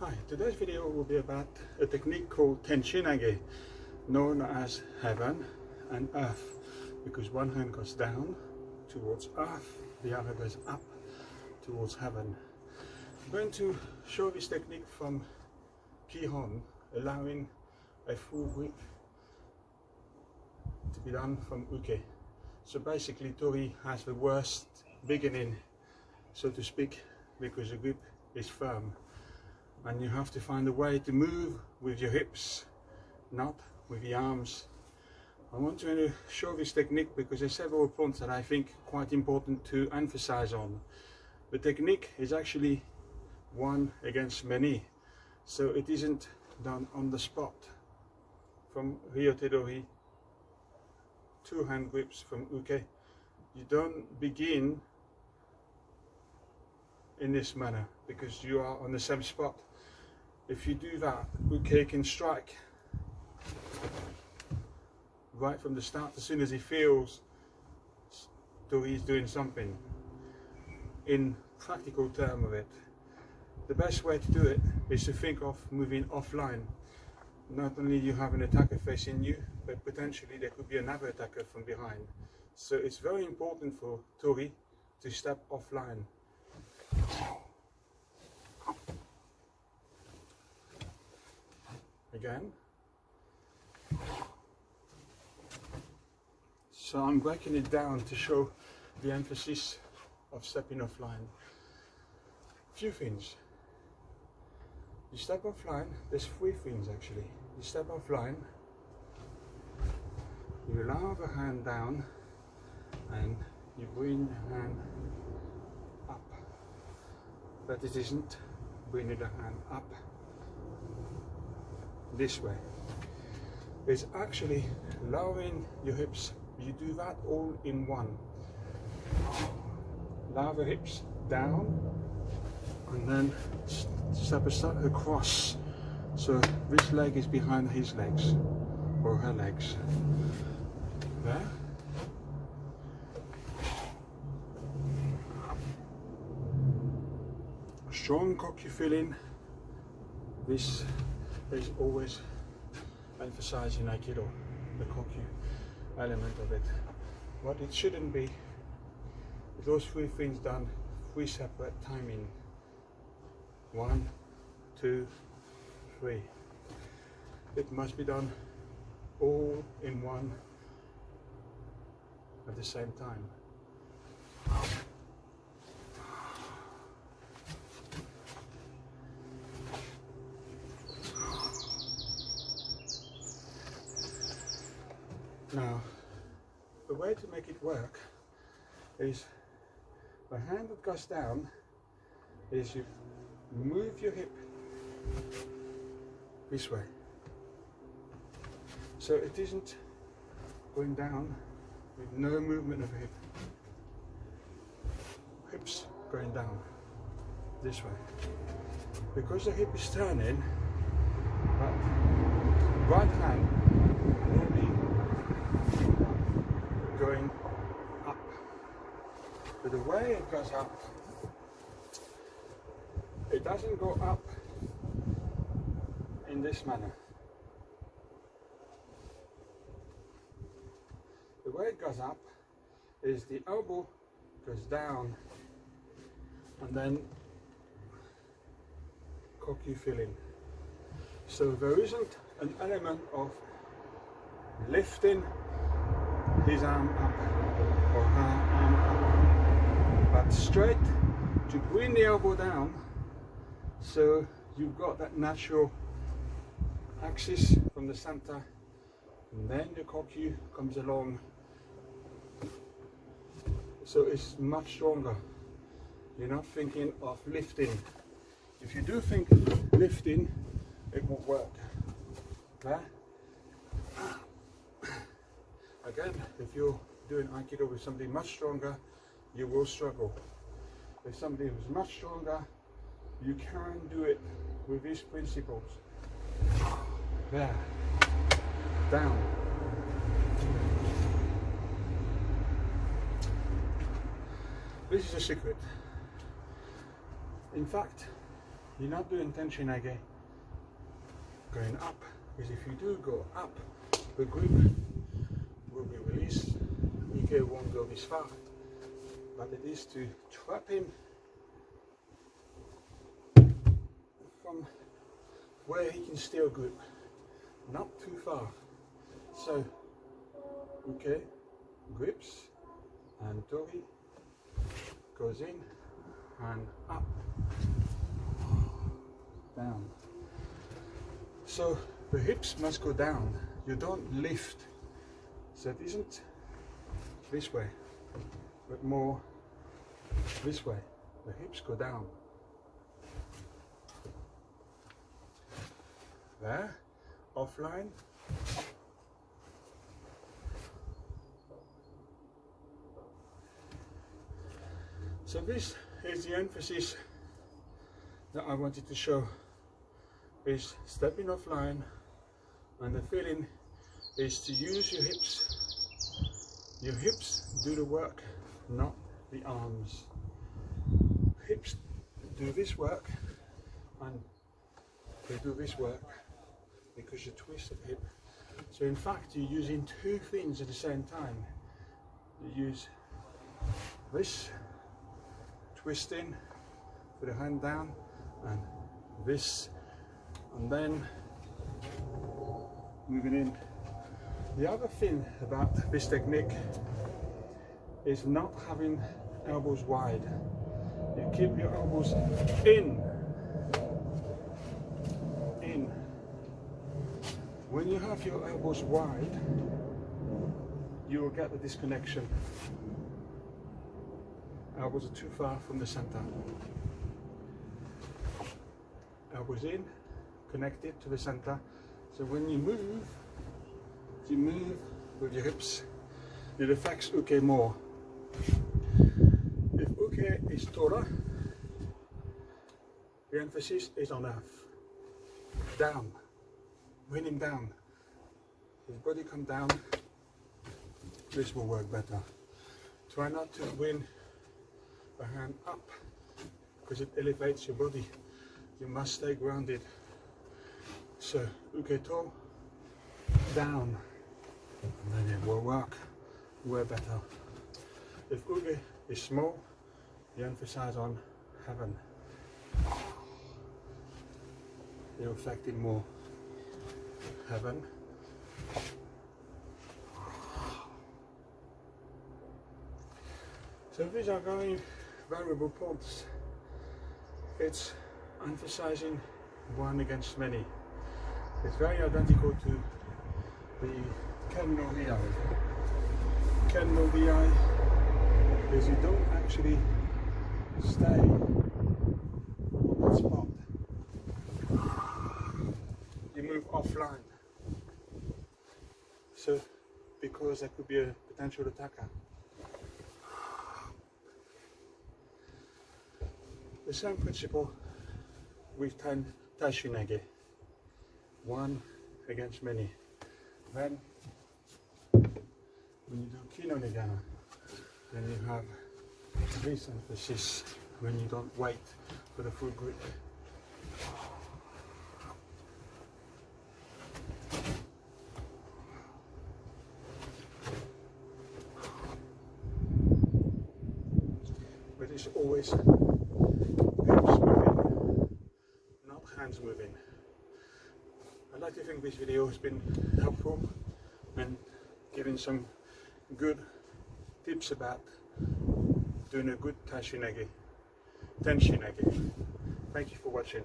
Hi, today's video will be about a technique called Tenchi Nage, known as heaven and earth, because one hand goes down towards earth, the other goes up towards heaven. I'm going to show this technique from Kihon, allowing a full grip to be done from Uke. So basically Tori has the worst beginning, so to speak, because the grip is firm. And you have to find a way to move with your hips, not with the arms. I want to show this technique because there's several points that I think quite important to emphasize on. The technique is actually one against many, so it isn't done on the spot. From Ryote Dori, two hand grips from Uke, you don't begin in this manner because you are on the same spot. If you do that, Uke can strike right from the start as soon as he feels Tori is doing something. In practical term of it, the best way to do it is to think of moving offline. Not only you have an attacker facing you, but potentially there could be another attacker from behind. So it's very important for Tori to step offline. Again. So I'm breaking it down to show the emphasis of stepping offline. Few things. You step offline, there's three things actually. You step offline, you allow the hand down, and you bring the hand up. But it isn't bringing the hand up this way. It's actually lowering your hips. You do that all in one. Lower the hips down and then step across. So this leg is behind his legs or her legs. There. Strong cock you feel in. This is always emphasized in Aikido, the kokyu element of it. What it shouldn't be, those three things done, three separate timing. 1, 2, 3. It must be done all in one at the same time. Now, the way to make it work is the hand that goes down is you move your hip this way. So it isn't going down with no movement of the hip. Hips going down this way. Because the hip is turning, but right hand will be going up. But the way it goes up, it doesn't go up in this manner. The way it goes up is the elbow goes down and then kokyu filling. So there isn't an element of lifting his arm up or her arm up, but straight to bring the elbow down, so you've got that natural axis from the center, and then the kokyu comes along, so it's much stronger. You're not thinking of lifting. If you do think lifting, it won't work. There. Again, if you're doing Aikido with something much stronger, you will struggle. If somebody who's much stronger, you can do it with these principles. There. Down. This is a secret. In fact, you're not doing Tenchi Nage going up, because if you do go up, the grip will be released. Uke won't go this far, but it is to trap him from where he can still grip, not too far. So Uke grips and Tori goes in and up, down. So the hips must go down. You don't lift. So it isn't this way, but more this way. The hips go down. There, offline. So this is the emphasis that I wanted to show, is stepping offline, and the feeling is to use your hips. Your hips do the work, not the arms. Hips do this work and they do this work because you twist the hip. So in fact you're using two things at the same time. You use this twisting for the hand down and this, and then moving in. The other thing about this technique is not having elbows wide. You keep your elbows in. When you have your elbows wide, you will get the disconnection. Elbows are too far from the center. Elbows in, connected to the center. So when you move with your hips, it affects Uke more. If Uke is Tora, the emphasis is on F. Down. Bring him down. His body come down. This will work better. Try not to bring the hand up because it elevates your body. You must stay grounded. So Uke to, down, and then it will work way better. If Uke is small, you emphasize on heaven. You're affecting more. Heaven. So these are very valuable points. It's emphasizing one against many. It's very identical to the Ken no Vi. Ken no Vi is you don't actually stay on that spot. You move offline. So, because there could be a potential attacker. The same principle with Tenchi Nage. One against many. Then, when you do Kino Nigana, then you have this emphasis when you don't wait for the full grip. But it's always hips moving, not hands moving. I'd like to think this video has been helpful and giving some good tips about doing a good Tenchi Nage. Thank you for watching.